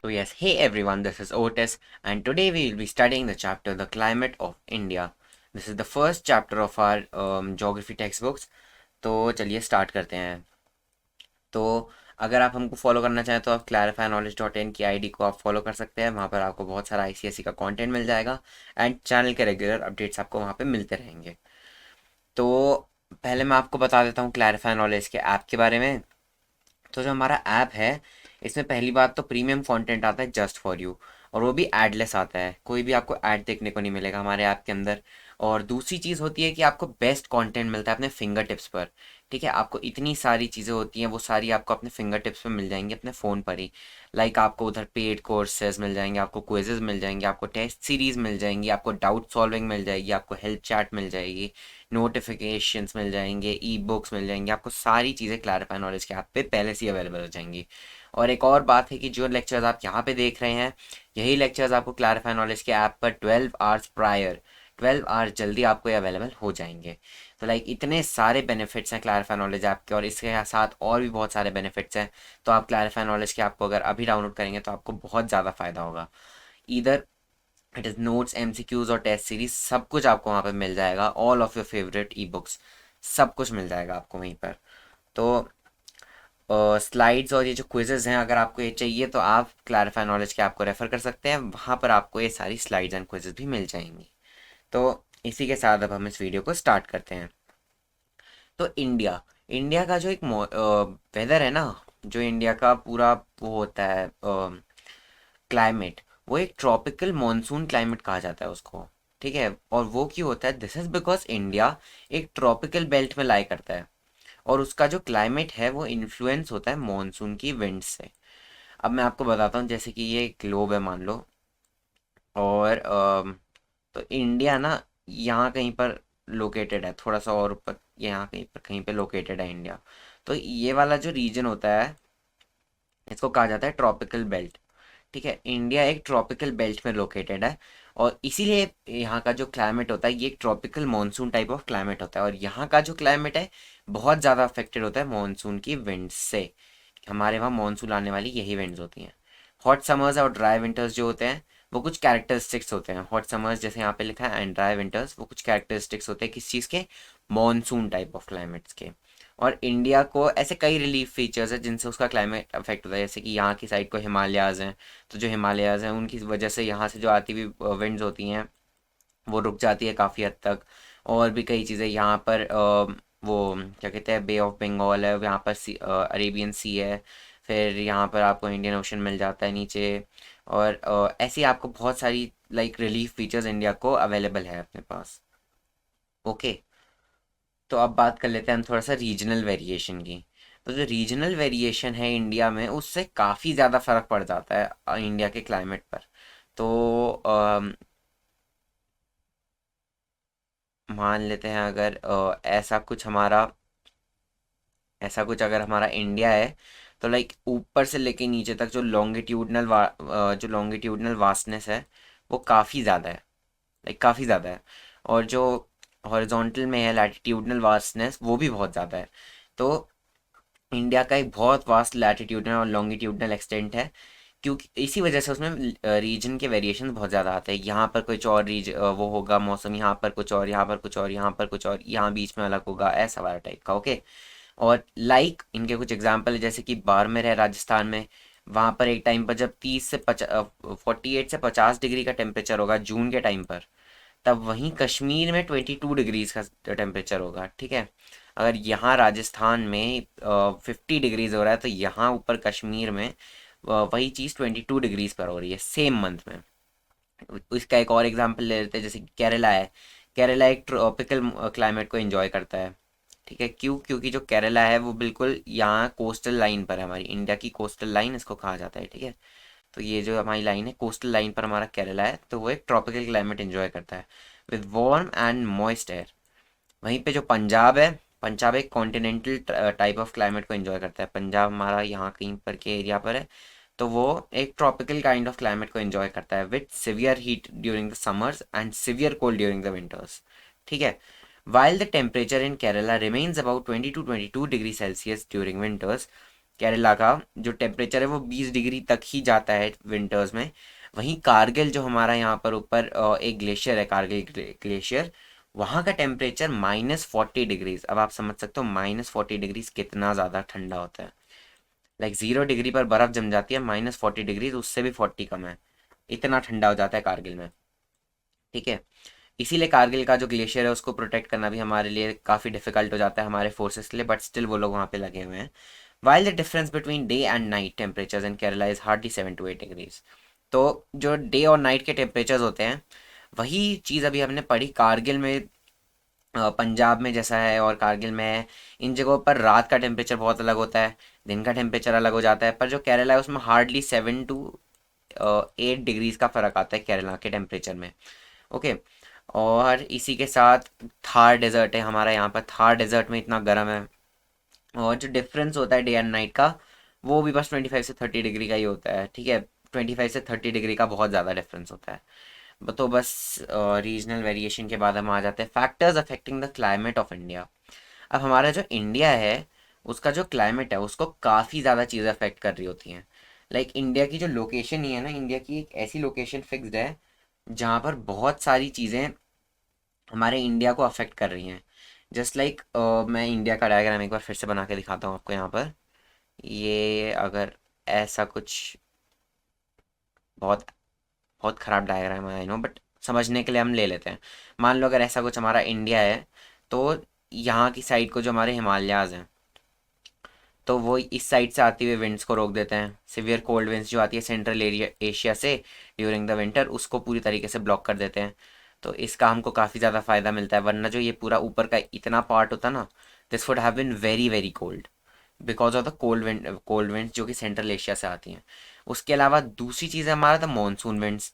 So yes, hey everyone, this is Otis, and today we will be studying the chapter The Climate of India. This is the first chapter of our geography textbooks. तो चलिए start करते हैं। तो अगर आप हमको follow करना चाहें तो आप clarifynowledge.in की आईडी को आप फॉलो कर सकते हैं। वहाँ पर आपको बहुत सारा आईसीएसई का कंटेंट मिल जाएगा एंड चैनल के रेगुलर अपडेट्स आपको वहाँ पे मिलते रहेंगे। तो पहले मैं आपको बता देता हूँ क्लैरिफाई नॉलेज के ऐप के बारे में। तो जो हमारा ऐप है, इसमें पहली बात तो प्रीमियम कंटेंट आता है जस्ट फॉर यू, और वो भी एडलेस आता है। कोई भी आपको ऐड देखने को नहीं मिलेगा हमारे ऐप के अंदर। और दूसरी चीज़ होती है कि आपको बेस्ट कंटेंट मिलता है अपने फिंगर टिप्स पर। ठीक है, आपको इतनी सारी चीज़ें होती हैं, वो सारी आपको अपने फिंगर टिप्स पर मिल जाएंगी अपने फ़ोन पर ही। लाइक आपको उधर पेड कोर्सेज मिल जाएंगे, आपको क्विजेज मिल जाएंगे, आपको टेस्ट सीरीज मिल जाएंगी, आपको डाउट सॉल्विंग मिल जाएगी, आपको हेल्प चैट मिल जाएगी, नोटिफिकेशंस मिल जाएंगे, ई बुक्स मिल जाएंगे। आपको सारी चीज़ें क्लैरिफाई नॉलेज के ऐप पे पहले से ही अवेलेबल हो जाएंगी। और एक और बात है कि जो लेक्चर्स आप यहाँ पे देख रहे हैं, यही लेक्चर्स आपको क्लैरिफाई नॉलेज के ऐप पर 12 आवर्स प्रायर, 12 आवर्स जल्दी आपको ये अवेलेबल हो जाएंगे। तो लाइक इतने सारे बेनिफिट्स हैं क्लैरिफाई नॉलेज ऐप के, और इसके साथ और भी बहुत सारे बेनिफिट्स हैं। तो आप क्लैरिफाई नॉलेज के ऐप को अगर अभी डाउनलोड करेंगे तो आपको बहुत ज़्यादा फ़ायदा होगा। इधर इट इज़ नोट्स, एमसीक्यूज और टेस्ट सीरीज, सब कुछ आपको वहाँ पर मिल जाएगा। All of your favourite e books, सब कुछ मिल जाएगा आपको वहीं पर। तो स्लाइड्स और ये जो क्विजेज हैं, अगर आपको ये चाहिए तो आप क्लैरिफाई नॉलेज के आपको रेफर कर सकते हैं। वहाँ पर आपको ये सारी स्लाइड्स एंड क्विजेज भी मिल जाएंगी। तो इसी के साथ अब हम इस वीडियो को स्टार्ट करते हैं। तो इंडिया इंडिया का जो एक वेदर है ना, जो इंडिया का पूरा वो होता है क्लाइमेट, वो एक ट्रॉपिकल मॉनसून क्लाइमेट कहा जाता है उसको। ठीक है, और वो क्यों होता है? दिस इज बिकॉज इंडिया एक ट्रॉपिकल बेल्ट में लाई करता है, और उसका जो क्लाइमेट है वो इन्फ्लुएंस होता है मॉनसून की विंड से। अब मैं आपको बताता हूँ, जैसे कि ये ग्लोब है मान लो, और तो इंडिया ना यहाँ कहीं पर लोकेटेड है, थोड़ा सा और ऊपर यहाँ कहीं पे लोकेटेड है इंडिया। तो ये वाला जो रीजन होता है, इसको कहा जाता है ट्रॉपिकल बेल्ट। ठीक है, इंडिया एक ट्रॉपिकल बेल्ट में लोकेटेड है, और इसीलिए यहाँ का जो क्लाइमेट होता है ये एक tropical monsoon type of climate होता है। और यहाँ का जो क्लाइमेट है बहुत ज़्यादा अफेक्टेड होता है मॉनसून की विंड से। हमारे वहाँ मॉनसून आने वाली यही विंड्स होती हैं। हॉट समर्स और ड्राई विंटर्स जो होते हैं, वो कुछ कैरेक्टरिस्टिक्स होते हैं। हॉट समर्स जैसे यहाँ पे लिखा है, एंड ड्राई विंटर्स, वो कुछ कैरेक्टरिस्टिक्स होते हैं किस चीज़ के? मॉनसून टाइप ऑफ क्लाइमेट्स के। और इंडिया को ऐसे कई रिलीफ फीचर्स है जिनसे उसका क्लाइमेट अफेक्ट होता है। जैसे कि यहाँ की साइड को हिमालयाज़ हैं, तो जो हिमालयाज़ हैं उनकी वजह से यहाँ से जो आती हुई विंड्स होती हैं वो रुक जाती है काफ़ी हद तक। और भी कई चीज़ें यहाँ पर वो क्या कहते हैं, बे ऑफ बंगाल है, यहाँ पर अरेबियन सी है, फिर यहाँ पर आपको इंडियन ओशन मिल जाता है नीचे। और ऐसी आपको बहुत सारी लाइक रिलीफ फीचर्स इंडिया को अवेलेबल है अपने पास। ओके, तो अब बात कर लेते हैं हम थोड़ा सा रीजनल वेरिएशन की। तो जो रीजनल वेरिएशन है इंडिया में, उससे काफ़ी ज़्यादा फर्क पड़ जाता है इंडिया के क्लाइमेट पर। तो मान लेते हैं अगर ऐसा कुछ अगर हमारा इंडिया है, तो लाइक ऊपर से लेके नीचे तक जो लॉन्गिट्यूडनल वास्टनेस है वो काफ़ी ज़्यादा है, लाइक काफ़ी ज़्यादा है। और जो हॉरिजॉन्टल में है लैटिट्यूडनल वास्टनेस, वो भी बहुत ज़्यादा है। तो इंडिया का एक बहुत वास्ट लैटिट्यूडनल और लॉन्गिट्यूडनल एक्सटेंट है, क्योंकि इसी वजह से उसमें रीजन के वेरिएशन बहुत ज़्यादा आते हैं। यहाँ पर कुछ और वो होगा मौसम, यहाँ पर कुछ और, यहाँ पर कुछ और, यहाँ पर कुछ और, यहाँ बीच में अलग होगा, ऐसा वाला टाइप का। ओके, और लाइक इनके कुछ एग्जांपल है, जैसे कि बाड़मेर है राजस्थान में। वहाँ पर एक टाइम पर जब 48 से 50 डिग्री का टेम्परेचर होगा जून के टाइम पर, तब वहीं कश्मीर में 22 डिग्रीज का टेम्परेचर होगा। ठीक है, अगर यहाँ राजस्थान में 50 डिग्रीज हो रहा है, तो यहाँ ऊपर कश्मीर में वही चीज़ 22 डिग्रीज पर हो रही है सेम मंथ में। इसका एक और एग्जांपल ले लेते हैं, जैसे केरला है। केरला एक ट्रॉपिकल क्लाइमेट को एंजॉय करता है। ठीक है, क्यों? क्योंकि जो केरला है वो बिल्कुल यहाँ कोस्टल लाइन पर है, हमारी इंडिया की कोस्टल लाइन इसको कहा जाता है। ठीक है, तो ये जो हमारी लाइन है, कोस्टल लाइन पर हमारा केरला है, तो वो एक ट्रॉपिकल क्लाइमेट एंजॉय करता है with warm and moist air. वहीं पे जो पंजाब है, पंजाब एक कॉन्टिनेंटल टाइप ऑफ क्लाइमेट को एंजॉय करता है। पंजाब हमारा यहाँ कहीं पर के एरिया पर है, तो वो एक ट्रॉपिकल काइंड ऑफ क्लाइमेट को एंजॉय करता है with severe heat during the summers and severe cold during the winters. ठीक है, while the temperature in Kerala remains about 20 to 22 degrees Celsius during winters, Kerala का जो टेम्परेचर है वो 20 डिग्री तक ही जाता है विंटर्स में। वहीं कारगिल जो हमारा यहाँ पर ऊपर एक ग्लेशियर है, कारगिल ग्लेशियर, वहाँ का टेम्परेचर -40 डिग्रीज। अब आप समझ सकते हो -40 डिग्रीज कितना ज़्यादा ठंडा होता है। लाइक 0 डिग्री पर बर्फ़ जम जाती है, -40 डिग्रीज उससे भी 40 कम है, इतना ठंडा हो जाता है कारगिल में। ठीक है, इसीलिए कारगिल का जो ग्लेशियर है उसको प्रोटेक्ट करना भी हमारे लिए काफ़ी डिफिकल्ट हो जाता है हमारे फोर्सेस के लिए, बट स्टिल वो लोग वहाँ पे लगे हुए हैं। While the difference between day and night temperatures in Kerala is hardly 7 to 8 degrees. तो जो डे और नाइट के टेम्परेचर्स होते हैं, वही चीज़ अभी हमने पढ़ी कारगिल में, पंजाब में जैसा है और कारगिल में है। इन जगहों पर रात का टेम्परेचर बहुत अलग होता है, दिन का टेम्परेचर अलग हो जाता है, पर जो केरला है उसमें हार्डली 7 to 8 डिग्रीज का फ़र्क आता है केरला के टेम्परेचर में। ओके, और इसी के साथ थार डेजर्ट है हमारा यहाँ पर, थार डेजर्ट में इतना गर्म है। और जो डिफरेंस होता है डे एंड नाइट का, वो भी बस 25 से 30 डिग्री का ही होता है। ठीक है, 25 से 30 डिग्री का बहुत ज़्यादा डिफरेंस होता है। तो बस रीजनल वेरिएशन के बाद हम आ जाते हैं factors affecting the climate of India. अब हमारा जो इंडिया है उसका जो क्लाइमेट है उसको काफ़ी ज़्यादा चीज़ें अफेक्ट कर रही होती हैं। लाइक इंडिया की जो लोकेशन ही है ना, इंडिया की एक ऐसी लोकेशन फिक्स्ड है जहाँ पर बहुत सारी चीज़ें हमारे इंडिया को अफेक्ट कर रही हैं। जस्ट लाइक मैं इंडिया का डायग्राम एक बार फिर से बना के दिखाता हूँ आपको यहाँ पर। ये अगर ऐसा कुछ, बहुत बहुत ख़राब डायग्राम है आई नो, बट समझने के लिए हम ले लेते हैं। मान लो अगर ऐसा कुछ हमारा इंडिया है, तो यहाँ की साइड को जो हमारे हिमालयाज़ हैं, तो वो इस साइड से आती हुई विंड्स को रोक देते हैं। सिवियर कोल्ड विंड्स जो आती है सेंट्रल एरिया एशिया से ड्यूरिंग द विंटर, उसको पूरी तरीके से ब्लॉक कर देते हैं। तो इसका हमको काफ़ी ज़्यादा फ़ायदा मिलता है, वरना जो ये पूरा ऊपर का इतना पार्ट होता ना, this would have been very very cold because of the cold winds जो कि सेंट्रल एशिया से आती हैं। उसके अलावा दूसरी चीज़ है हमारा द मानसून विंड्स।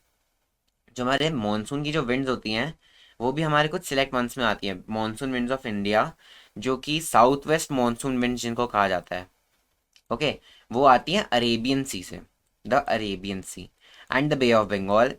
जो हमारे मानसून की जो विंड्स होती हैं, वो भी हमारे कुछ सिलेक्ट मंथ्स में आती हैं। मानसून विंड्स ऑफ इंडिया, जो कि साउथ वेस्ट मानसून विंड्स जिनको कहा जाता है, ओके, वो आती हैं अरेबियन सी से, the Arabian sea and the bay of Bengal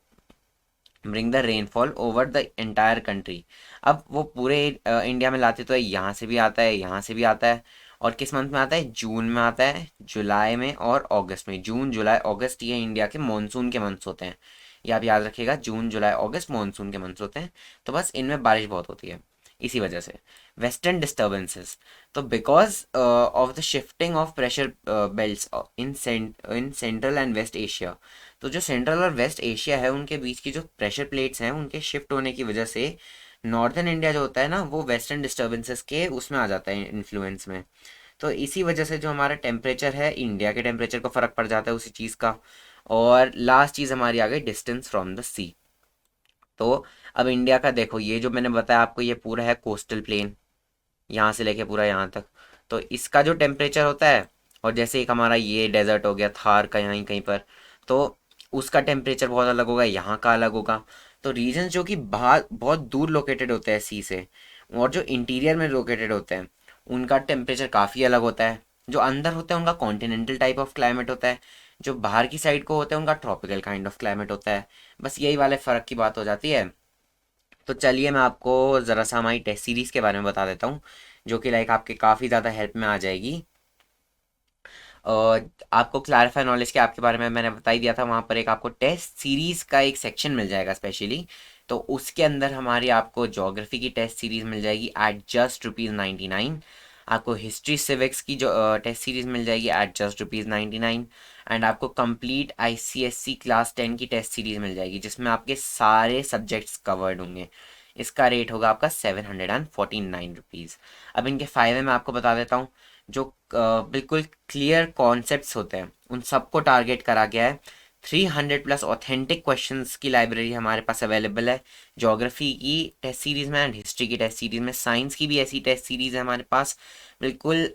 bring the rainfall over the entire country. अब वो पूरे इंडिया में लाते तो है, यहाँ से भी आता है, यहाँ से भी आता है। और किस मंथ में आता है? जून में आता है, जुलाई में और अगस्त में। जून जुलाई अगस्त ये इंडिया के मानसून के मंथ्स होते हैं। ये आप याद रखिएगा, जून जुलाई अगस्त मानसून के मंथ्स होते हैं। तो बस इनमें बारिश बहुत होती है इसी वजह से। वेस्टर्न डिस्टर्बेंसेस, तो because of the shifting of pressure belts in central and west Asia, तो जो सेंट्रल और वेस्ट एशिया है उनके बीच की जो प्रेशर प्लेट्स हैं उनके शिफ्ट होने की वजह से नॉर्दर्न इंडिया जो होता है ना, वो वेस्टर्न डिस्टर्बेंसेस के उसमें आ जाता है, इन्फ्लुएंस में। तो इसी वजह से जो हमारा टेम्परेचर है, इंडिया के टेम्परेचर को फ़र्क पड़ जाता है उसी चीज़ का। और लास्ट चीज़ हमारी आ गई डिस्टेंस फ्रॉम द सी। तो अब इंडिया का देखो, ये जो मैंने बताया आपको, ये पूरा है कोस्टल प्लेन, यहाँ से लेके पूरा यहाँ तक। तो इसका जो टेम्परेचर होता है, और जैसे एक हमारा ये डेजर्ट हो गया थार का यहाँ कहीं पर, तो उसका टेम्परेचर बहुत अलग होगा, यहाँ का अलग होगा। तो रीजन्स जो कि बाहर बहुत दूर लोकेटेड होते हैं सी से, और जो इंटीरियर में लोकेटेड होते हैं, उनका टेम्परेचर काफ़ी अलग होता है। जो अंदर होता है उनका कॉन्टिनेंटल टाइप ऑफ क्लाइमेट होता है, जो बाहर की साइड को होता है उनका ट्रॉपिकल काइंड ऑफ क्लाइमेट होता है। बस यही वाले फ़र्क की बात हो जाती है। तो चलिए मैं आपको ज़रा सा हमारी टेस्ट सीरीज़ के बारे में बता देता हूँ, जो कि लाइक आपके काफ़ी ज़्यादा हेल्प में आ जाएगी। आपको क्लैरिफाई नॉलेज के आपके बारे में मैंने बता ही दिया था, वहाँ पर एक आपको टेस्ट सीरीज़ का एक सेक्शन मिल जाएगा स्पेशली। तो उसके अंदर हमारी आपको ज्योग्राफी की टेस्ट सीरीज़ मिल जाएगी एट जस्ट ₹99। आपको हिस्ट्री सिविक्स की जो टेस्ट सीरीज़ मिल जाएगी एट जस्ट ₹99। एंड आपको कंप्लीट आईसीएससी क्लास 10 की टेस्ट सीरीज़ मिल जाएगी, जिसमें आपके सारे सब्जेक्ट्स कवर्ड होंगे। इसका रेट होगा आपका ₹749। अब इनके फ़ायदे मैं आपको बता देता हूँ। जो बिल्कुल क्लियर कॉन्सेप्ट्स होते हैं उन सबको टारगेट करा गया है। 300 प्लस ऑथेंटिक क्वेश्चंस की लाइब्रेरी हमारे पास अवेलेबल है ज्योग्राफी की टेस्ट सीरीज़ में एंड हिस्ट्री की टेस्ट सीरीज़ में। साइंस की भी ऐसी टेस्ट सीरीज़ है हमारे पास। बिल्कुल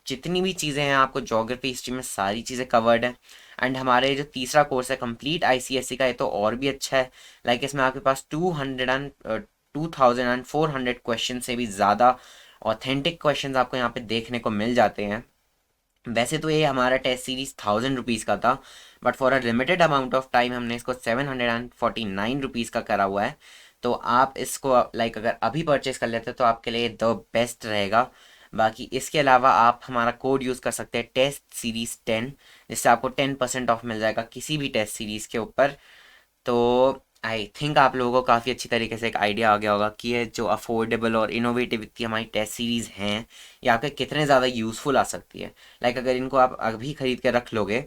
जितनी भी चीज़ें हैं आपको ज्योग्राफी हिस्ट्री में सारी चीज़ें कवर्ड हैं। एंड हमारे जो तीसरा कोर्स है कंप्लीट आईसीएससी का, ये तो और भी अच्छा है। लाइक इसमें आपके पास 2400 क्वेश्चन से भी ज़्यादा ऑथेंटिक क्वेश्चंस आपको यहाँ पे देखने को मिल जाते हैं। वैसे तो ये हमारा टेस्ट सीरीज ₹1000 का था, but for a limited amount of time हमने इसको ₹749 का करा हुआ है। तो आप इसको लाइक अगर अभी परचेज कर लेते तो आपके लिए द बेस्ट रहेगा। बाकी इसके अलावा आप हमारा कोड यूज़ कर सकते हैं टेस्ट सीरीज़ 10, जिससे आपको 10% ऑफ मिल जाएगा किसी भी टेस्ट सीरीज़ के ऊपर। तो आई थिंक आप लोगों को काफ़ी अच्छी तरीके से एक आइडिया आ गया होगा कि ये जो अफोर्डेबल और इनोवेटिव इतनी हमारी टेस्ट सीरीज़ हैं, ये आपके कितने ज़्यादा यूज़फुल आ सकती है। लाइक अगर इनको आप अभी ख़रीद के रख लोगे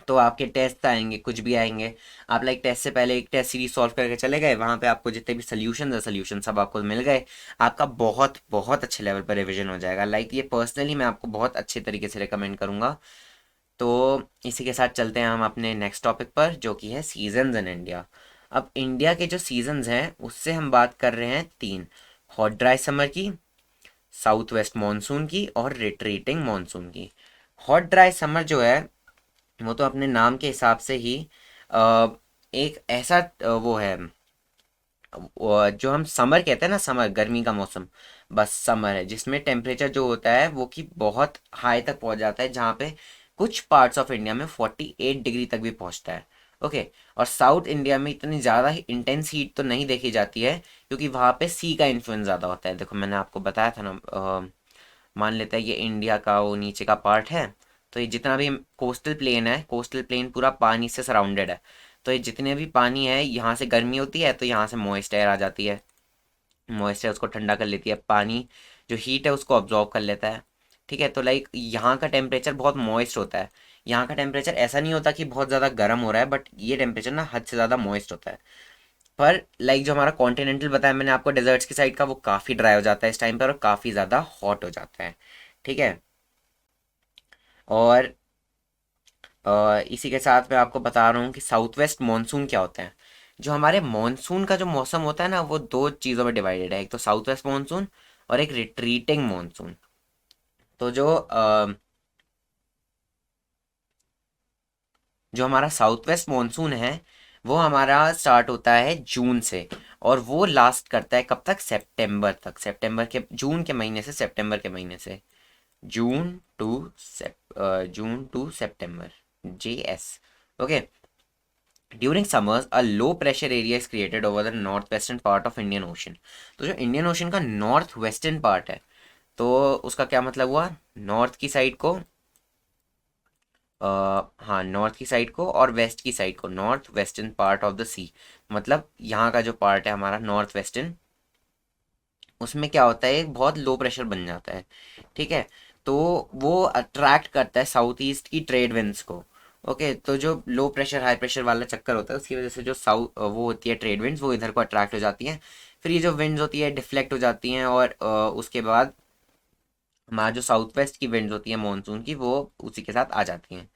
तो आपके टेस्ट आएंगे, कुछ भी आएंगे, आप लाइक टेस्ट से पहले एक टेस्ट सीरीज सॉल्व करके चले गए, वहाँ पे आपको जितने भी सोल्यूशन है सोल्यूशन सब आपको मिल गए, आपका बहुत बहुत अच्छे लेवल पर रिवीजन हो जाएगा। लाइक ये पर्सनली मैं आपको बहुत अच्छे तरीके से रिकमेंड करूँगा। तो इसी के साथ चलते हैं हम अपने नेक्स्ट टॉपिक पर, जो कि है सीजन्स इन इंडिया। अब इंडिया के जो सीजन्स हैं उससे हम बात कर रहे हैं तीन: हॉट ड्राई समर की, साउथ वेस्ट मानसून की और रिट्रीटिंग मानसून की। हॉट ड्राई समर जो है वो तो अपने नाम के हिसाब से ही अ, एक ऐसा वो है, जो हम समर कहते हैं ना, समर गर्मी का मौसम, बस समर है जिसमें टेम्परेचर जो होता है वो कि बहुत हाई तक पहुंच जाता है, जहाँ पे कुछ पार्ट्स ऑफ इंडिया में 48 डिग्री तक भी पहुंचता है। ओके। और साउथ इंडिया में इतनी ज़्यादा ही इंटेंस हीट तो नहीं देखी जाती है, क्योंकि वहाँ पे सी का इन्फ्लुएंस ज़्यादा होता है। देखो मैंने आपको बताया था ना, मान लेते हैं ये इंडिया का वो नीचे का पार्ट है, तो ये जितना भी कोस्टल प्लेन है, कोस्टल प्लेन पूरा पानी से सराउंडेड है, तो ये जितने भी पानी है यहाँ से गर्मी होती है तो यहाँ से मॉइस्ट एयर आ जाती है, मॉइस्ट एयर उसको ठंडा कर लेती है, पानी जो हीट है उसको ऑब्जॉर्व कर लेता है। ठीक है, तो लाइक यहाँ का टेम्परेचर बहुत मॉइस्ट होता है। यहाँ का टेम्परेचर ऐसा नहीं होता कि बहुत ज़्यादा गर्म हो रहा है, बट ये टेम्परेचर ना हद से ज़्यादा मॉइस्ट होता है। पर लाइक जो हमारा कॉन्टिनेंटल बताया मैंने आपको डेजर्ट्स की साइड का, वो काफ़ी ड्राई हो जाता है इस टाइम पर और काफ़ी ज़्यादा हॉट हो जाता है। ठीक है। और इसी के साथ मैं आपको बता रहा हूँ कि साउथ वेस्ट मानसून क्या होता है। जो हमारे मानसून का जो मौसम होता है ना, वो दो चीज़ों में डिवाइडेड है, एक तो साउथ वेस्ट मानसून और एक रिट्रीटिंग मानसून। तो जो हमारा साउथ वेस्ट मानसून है वो हमारा स्टार्ट होता है जून से, और वो लास्ट करता है कब तक, सितंबर तक, सितंबर के, जून के महीने से सितंबर के महीने से, जून टू जून टू सितंबर, JS। Okay. During summers a low pressure area is created over the north western part of Indian ocean. तो जो इंडियन ओशन का नॉर्थ वेस्टर्न पार्ट है, तो उसका क्या मतलब हुआ, नॉर्थ की साइड को, हाँ नॉर्थ की साइड को और वेस्ट की साइड को, north western part of the sea, मतलब यहाँ का जो पार्ट है हमारा नॉर्थ वेस्टर्न, उसमें क्या होता है, एक बहुत लो प्रेशर बन जाता है। ठीक है। तो वो अट्रैक्ट करता है साउथ ईस्ट की ट्रेड विंड्स को। ओके, तो जो लो प्रेशर हाई प्रेशर वाला चक्कर होता है, उसकी वजह से जो साउथ वो होती है ट्रेड विंड्स, वो इधर को अट्रैक्ट हो जाती हैं। फिर ये जो विंड्स होती है डिफ्लेक्ट हो जाती हैं, और उसके बाद हमारा जो साउथ वेस्ट की विंड्स होती है मानसून की, वो उसी के साथ आ जाती हैं।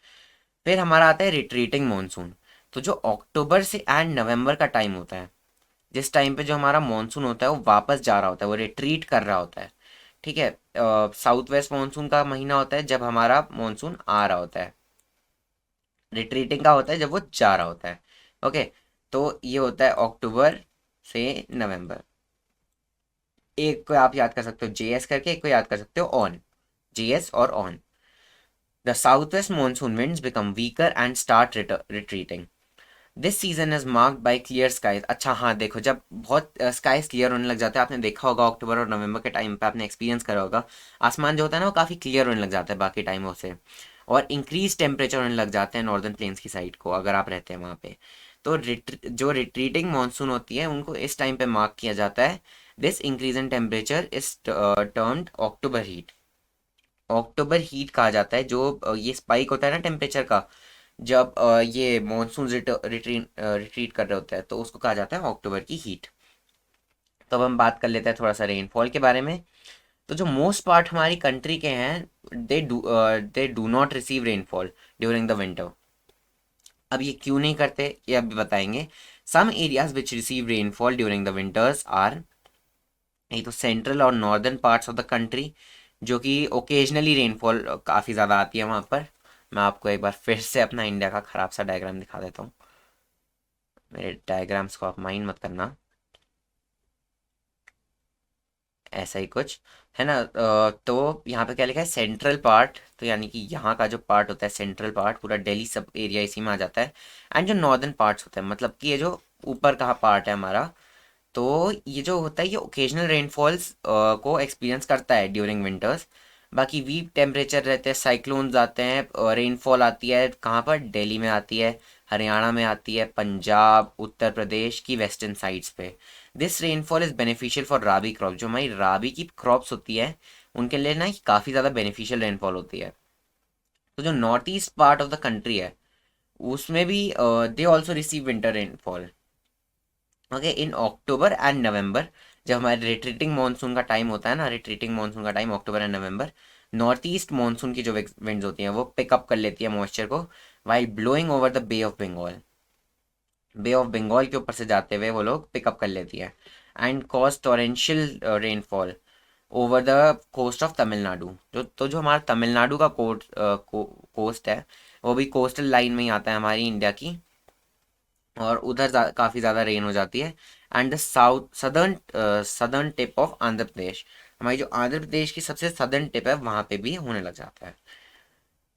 फिर हमारा आता है रिट्रीटिंग मानसून। तो जो अक्टूबर से एंड नवंबर का टाइम होता है, जिस टाइम पे जो हमारा मानसून होता है वो वापस जा रहा होता है, वो रिट्रीट कर रहा होता है। ठीक है। साउथ वेस्ट मानसून का महीना होता है जब हमारा मानसून आ रहा होता है, रिट्रीटिंग का होता है जब वो जा रहा होता है। ओके। तो ये होता है अक्टूबर से नवंबर। एक को आप याद कर सकते हो JS करके, एक को याद कर सकते हो ऑन, JS और on. The south west monsoon winds become weaker and start retreating. This season is marked by clear skies. अच्छा हाँ, देखो जब बहुत स्काईज क्लियर होने लग जाते हैं, आपने देखा होगा अक्टूबर और नवंबर के टाइम पे, आपने एक्सपीरियंस करा होगा, आसमान जो होता है ना वो काफ़ी क्लियर होने लग जाता है बाकी टाइमों से, और इंक्रीज टेम्परेचर होने लग जाते हैं नॉर्दर्न प्लेन्स की साइड को, अगर आप रहते हैं वहाँ पे। तो जो रिट्रीटिंग मानसून होती है उनको इस टाइम पे मार्क किया जाता है। This increase in temperature is termed October heat. October heat कहा जाता है जो ये स्पाइक होता है ना टेम्परेचर का, जब ये मानसून रिट्रीट कर रहे होते हैं, तो उसको कहा जाता है अक्टूबर की हीट। तो अब हम बात कर लेते हैं थोड़ा सा रेनफॉल के बारे में। तो जो मोस्ट पार्ट हमारी कंट्री के हैं, they do not receive rainfall during the winter. अब ये क्यों नहीं करते ये अभी बताएंगे। Some areas which receive rainfall during the winters are, ये तो सेंट्रल और northern parts of the country, जो कि ओकेजनली रेनफॉल काफ़ी ज़्यादा आती है वहाँ पर। मैं आपको एक बार फिर से अपना इंडिया का ख़राब सा डायग्राम दिखा देता हूँ, मेरे डायग्राम्स को आप माइंड मत करना, ऐसा ही कुछ है ना। तो यहाँ पे क्या लिखा है, सेंट्रल पार्ट, तो यानी कि यहाँ का जो पार्ट होता है सेंट्रल पार्ट, पूरा दिल्ली सब एरिया इसी में आ जाता है। एंड जो नॉर्दर्न पार्ट्स होते हैं, मतलब कि ये जो ऊपर का पार्ट है हमारा, तो ये जो होता है ये ओकेजनल रेनफॉल्स को एक्सपीरियंस करता है ड्यूरिंग विंटर्स। बाकी वीक टेम्परेचर रहते हैं, साइक्लोन्स आते हैं, रेनफॉल आती है कहाँ पर, दिल्ली में आती है, हरियाणा में आती है, पंजाब, उत्तर प्रदेश की वेस्टर्न साइड्स पे। This rainfall is beneficial for rabi crop, जो हमारी राबी की क्रॉप्स होती है उनके लिए ना काफ़ी ज़्यादा बेनिफिशियल रेनफॉल होती है। तो जो north east part of the country है उसमें भी they also receive winter rainfall. Okay, in October and November, जब हमारे रिट्रीटिंग मानसून का टाइम होता है ना, रिट्रीटिंग मानसून का time October and November, north east monsoon की जो विंड्स होती हैं वो पिकअप कर लेती है मॉइस्चर को, while blowing over the bay of Bengal. Bay of Bengal के ऊपर से जाते हुए वो लोग पिकअप कर लेती है, and cause torrential rainfall over the coast of Tamil Nadu. जो हमारा तमिलनाडु का कोस्ट है वो भी कोस्टल लाइन में ही आता है हमारी इंडिया की, और उधर काफ़ी ज़्यादा रेन हो जाती है। And the south southern southern tip of Andhra Pradesh, हमारी जो आंध्र प्रदेश की सबसे सदर्न टिप है वहाँ पे भी होने लग जाता है।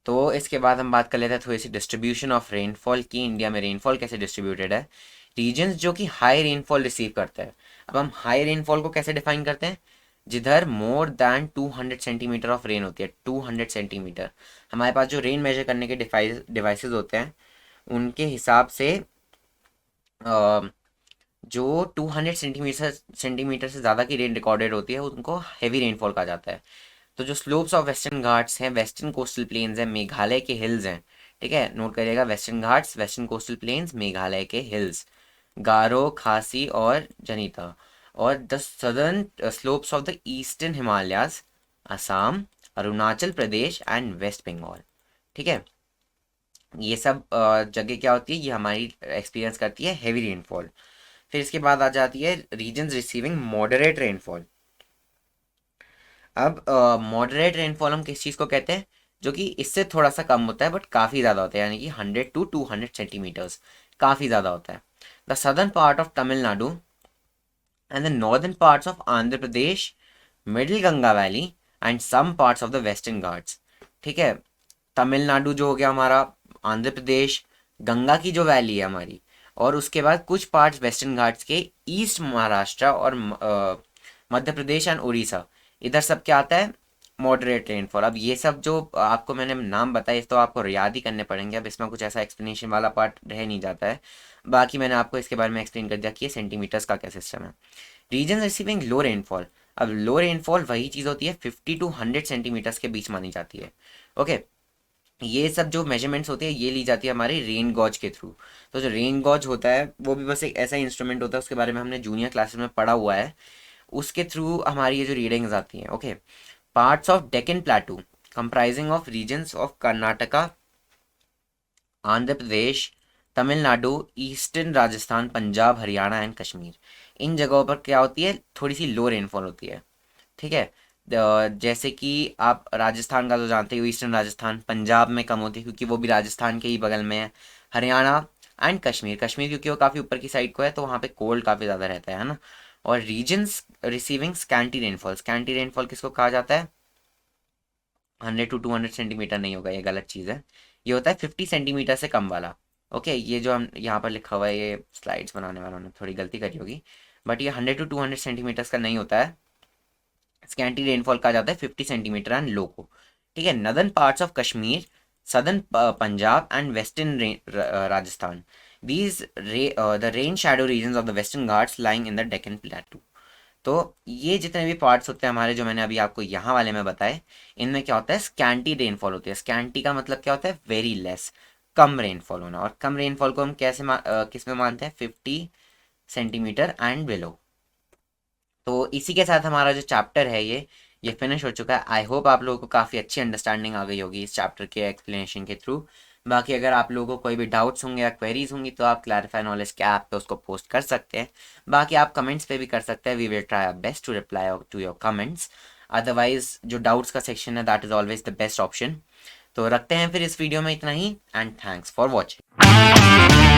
तो इसके बाद हम बात कर लेते हैं थोड़ी सी डिस्ट्रीब्यूशन ऑफ रेनफॉल की, इंडिया में रेनफॉल कैसे डिस्ट्रीब्यूटेड है। रीजन्स जो कि हाई रेनफॉल रिसीव करते हैं, अब हम हाई रेनफॉल को कैसे डिफाइन करते हैं, जिधर more than 200 centimetre of rain होती है। 200 सेंटीमीटर हमारे पास जो रेन मेजर करने के डिवाइसेस होते हैं उनके हिसाब से जो 200 सेंटीमीटर से ज़्यादा की रेन रिकॉर्डेड होती है उनको हैवी रेनफॉल कहा जाता है। तो जो स्लोप्स ऑफ वेस्टर्न घाट्स हैं, वेस्टर्न कोस्टल प्लेन्स हैं, मेघालय के हिल्स हैं, ठीक है, नोट करिएगा, western Ghats, western coastal plains, Meghalaya के हिल्स, गारो, खासी और जनीता, और the southern slopes of the eastern Himalayas, Assam, Arunachal Pradesh and west Bengal. ठीक है, ये सब जगह क्या होती है, ये हमारी एक्सपीरियंस करती है हैवी रेनफॉल। फिर इसके बाद आ जाती है रीजन्स रिसीविंग मॉडरेट रेनफॉल। अब मॉडरेट रेनफॉल हम किस चीज़ को कहते हैं, जो कि इससे थोड़ा सा कम होता है बट काफ़ी ज़्यादा होता है, यानी कि 100 to 200 सेंटीमीटर्स, काफ़ी ज़्यादा होता है। The southern part of Tamil Nadu and the northern parts of Andhra Pradesh, middle Ganga valley and some parts of the western Ghats. ठीक है, तमिलनाडु जो हो गया हमारा, आंध्र प्रदेश, गंगा की जो वैली है हमारी, और उसके बाद कुछ पार्ट्स वेस्टर्न घाट्स के, ईस्ट महाराष्ट्र और मध्य प्रदेश एंड उड़ीसा, इधर सब क्या आता है, मॉडरेट रेनफॉल। अब ये सब जो आपको मैंने नाम बताए तो आपको याद ही करने पड़ेंगे, अब इसमें कुछ ऐसा एक्सप्लेनेशन वाला पार्ट रह नहीं जाता है। बाकी मैंने आपको इसके बारे में एक्सप्लेन कर दिया कि ये सेंटीमीटर्स का क्या सिस्टम है। रीजन रिसीविंग लो रेनफॉल, अब लो रेनफॉल वही चीज़ होती है 50 to 100 सेंटीमीटर्स के बीच मानी जाती है। ओके, ये सब जो मेजरमेंट्स होती है ये ली जाती है हमारे रेन गॉज के थ्रू। तो जो रेन गॉज होता है वो भी बस एक ऐसा इंस्ट्रूमेंट होता है, उसके बारे में हमने जूनियर क्लासेस में पढ़ा हुआ है, उसके थ्रू हमारी ये जो रीडिंग्स आती हैं। Okay, parts of Deccan plateau comprising of regions of Karnataka, Andhra Pradesh, Tamil Nadu, eastern Rajasthan, Punjab, Haryana and Kashmir, इन जगहों पर क्या होती है, थोड़ी सी लो रेनफॉल होती है। ठीक है, जैसे कि आप राजस्थान का तो जानते हो, ईस्टर्न राजस्थान, पंजाब में कम होती है क्योंकि वो भी राजस्थान के ही बगल में है, हरियाणा एंड कश्मीर, कश्मीर क्योंकि वो काफ़ी ऊपर की साइड को है तो वहाँ पे कोल्ड काफ़ी ज़्यादा रहता है ना। और regions receiving scanty rainfall, scanty rainfall किसको कहा जाता है, 100 to 200 सेंटीमीटर नहीं होगा, ये गलत चीज़ है, ये होता है 50 सेंटीमीटर से कम वाला। ओके, ये जो हम यहाँ पर लिखा हुआ है, ये स्लाइड्स बनाने वालों ने थोड़ी गलती करी होगी, बट ये 100 to 200 सेंटीमीटर्स का नहीं होता है, स्कैंटी रेनफॉल कहा जाता है 50 सेंटीमीटर एंड लो को। ठीक है, northern parts of Kashmir, southern Punjab and western Rajasthan, these the rain shadow regions of the western Ghats lying in the Deccan plateau. तो ये जितने भी पार्ट्स होते हैं हमारे, जो मैंने अभी आपको यहाँ वाले में बताए, इनमें क्या होता है, स्कैंटी रेनफॉल होती है। स्कैंटी का मतलब क्या होता है, वेरी लेस, कम रेनफॉल होना, और कम रेनफॉल को हम कैसे किस में मानते हैं, 50 सेंटीमीटर एंड बिलो। तो इसी के साथ हमारा जो चैप्टर है ये फिनिश हो चुका है। आई होप आप लोगों को काफ़ी अच्छी अंडरस्टैंडिंग आ गई होगी इस चैप्टर के एक्सप्लेनेशन के थ्रू। बाकी अगर आप लोगों को कोई भी डाउट्स होंगे या क्वेरीज होंगी तो आप क्लैरिफाई नॉलेज के ऐप पे उसको पोस्ट कर सकते हैं। बाकी आप कमेंट्स पे भी कर सकते हैं, we will try our best to reply to your comments. Otherwise जो डाउट्स का सेक्शन है that is always the best option. तो रखते हैं फिर इस वीडियो में इतना ही, एंड थैंक्स फॉर वॉचिंग।